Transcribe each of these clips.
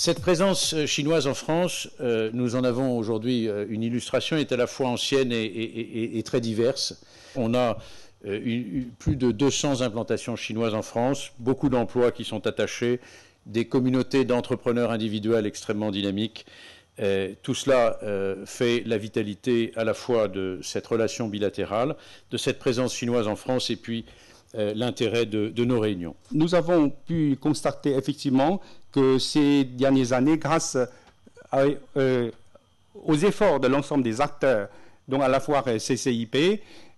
Cette présence chinoise en France, nous en avons aujourd'hui une illustration, est à la fois ancienne et très diverse. On a plus de 200 implantations chinoises en France, beaucoup d'emplois qui sont attachés, des communautés d'entrepreneurs individuels extrêmement dynamiques. Tout cela fait la vitalité à la fois de cette relation bilatérale, de cette présence chinoise en France et puis l'intérêt de nos réunions. Nous avons pu constater effectivement que ces dernières années, grâce aux efforts de l'ensemble des acteurs, dont à la fois CCIP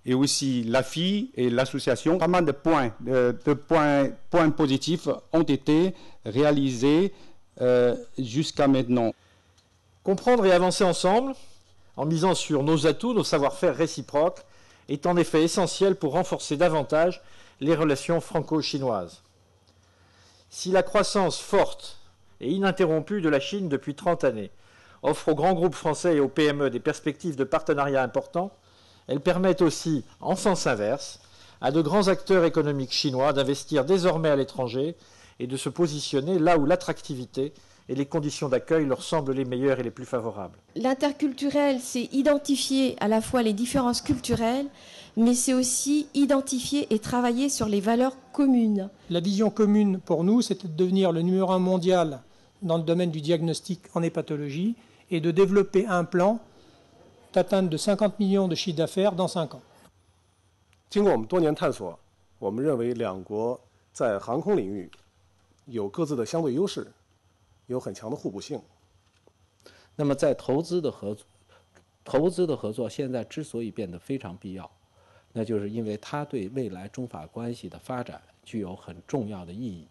et aussi l'AFI et l'association, pas mal de points positifs ont été réalisés jusqu'à maintenant. Comprendre et avancer ensemble, en misant sur nos atouts, nos savoir-faire réciproques, est en effet essentiel pour renforcer davantage les relations franco-chinoises. Si la croissance forte et ininterrompue de la Chine depuis 30 années offre aux grands groupes français et aux PME des perspectives de partenariat importants, elle permet aussi, en sens inverse, à de grands acteurs économiques chinois d'investir désormais à l'étranger et de se positionner là où l'attractivité et les conditions d'accueil leur semblent les meilleures et les plus favorables. L'interculturel, c'est identifier à la fois les différences culturelles, mais c'est aussi identifier et travailler sur les valeurs communes. La vision commune pour nous, c'était de devenir le numéro 1 mondial dans le domaine du diagnostic en hépatologie et de développer un plan d'atteinte de 50 millions de chiffre d'affaires dans 5 ans. 经过我们多年探索，我们认为两国在航空领域有各自的相对优势，有很强的互补性。那么在投资的合作现在之所以变得非常必要，那就是因为它对未来中法关系的发展具有很重要的意义。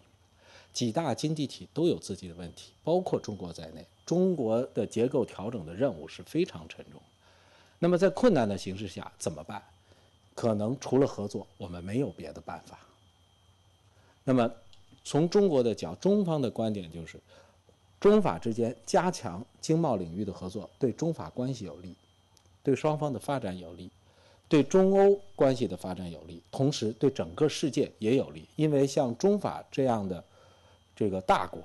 几大经济体都有自己的问题，包括中国在内。中国的结构调整的任务是非常沉重。那么在困难的形势下怎么办？可能除了合作，我们没有别的办法。那么从中国的中方的观点就是，中法之间加强经贸领域的合作，对中法关系有利，对双方的发展有利，对中欧关系的发展有利，同时对整个世界也有利。因为像中法这样的这个大国，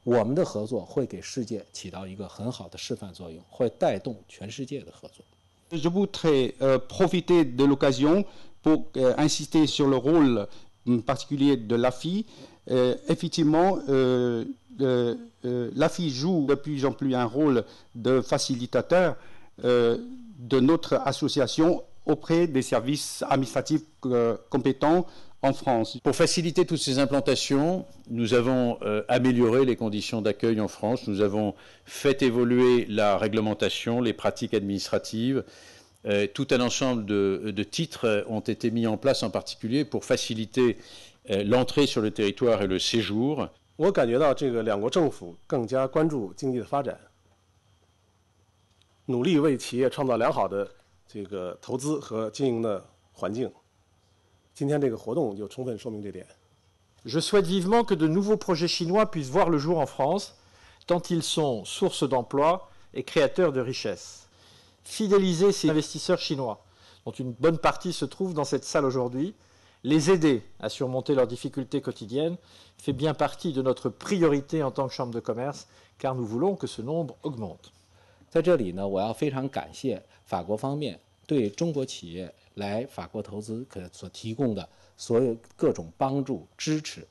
我们的合作会给世界起到一个很好的示范作用，会带动全世界的合作。Je voudrais profiter de l'occasion pour insister sur le rôle particulier de l'AFI. Effectivement, l'AFI joue de plus en plus un rôle de facilitateur de notre association auprès des services administratifs compétents en France. Pour faciliter toutes ces implantations, nous avons amélioré les conditions d'accueil en France, nous avons fait évoluer la réglementation, les pratiques administratives. Tout un ensemble de titres ont été mis en place en particulier pour faciliter l'entrée sur le territoire et le séjour. 我感觉到这个两国政府更加关注经济的发展，努力为企业创造良好的这个投资和经营的环境。今天这个活动就充分说明这点。Je souhaite vivement que de nouveaux projets chinois puissent voir le jour en France, tant ils sont source d'emplois et créateurs de richesses. Fidéliser ces investisseurs chinois, dont une bonne partie se trouve dans cette salle aujourd'hui, les aider à surmonter leurs difficultés quotidiennes, fait bien partie de notre priorité en tant que Chambre de commerce, car nous voulons que ce nombre augmente. 在这里呢，我要非常感谢法国方面对中国企业来法国投资所提供的所有各种帮助支持。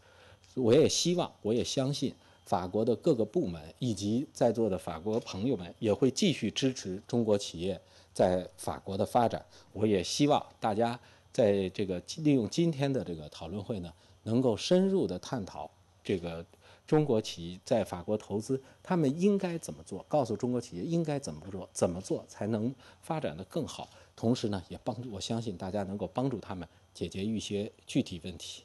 我也希望，我也相信法国的各个部门以及在座的法国朋友们也会继续支持中国企业在法国的发展。我也希望大家在这个利用今天的这个讨论会呢，能够深入的探讨这个中国企业在法国投资，他们应该怎么做，告诉中国企业应该怎么做才能发展得更好。同时呢，也我相信大家能够帮助他们解决一些具体问题。